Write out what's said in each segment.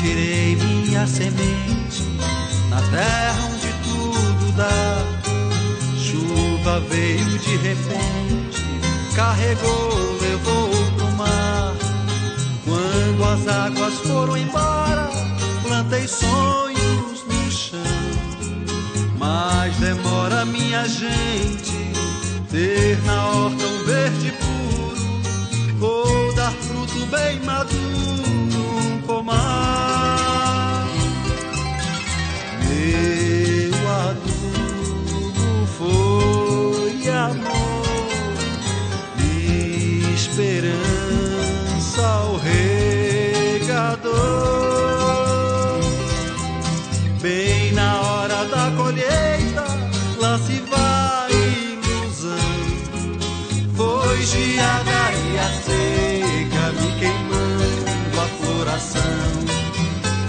tirei minha semente na terra onde tudo dá. Chuva veio de repente, carregou, levou pro mar. Quando as águas foram embora, plantei sonhos no chão. Mas demora, minha gente, ter na horta um verde puro, ou dar fruto bem maduro, um pomar. Meu adubo foi amor, esperança ao regador. Bem na hora da colheita, lá se vai ilusão. Foi geada e a seca me queimando a floração.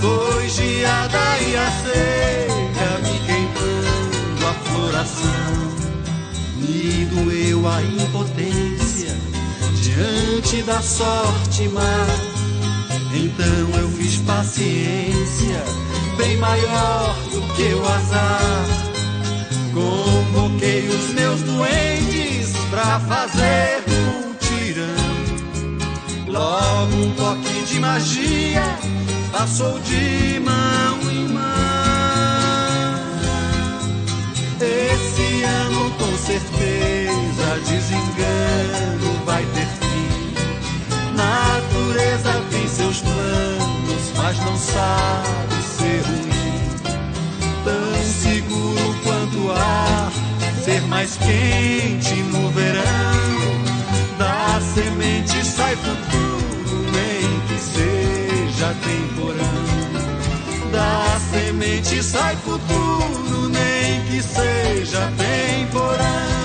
Foi geada e a seca me queimando a floração. Me doeu a impotência diante da sorte má. Então eu fiz paciência, bem maior do que o azar. Convoquei os meus duendes pra fazer mutirão. Logo um toque de magia passou de mão em mão. Esse ano com certeza desengano vai ter fim. Natureza tem seus planos, mas não sabe ser ruim. Tão seguro quanto o ar, ser mais quente no verão. Da semente sai futuro, nem que seja temporão. Da semente sai futuro, nem que seja temporão.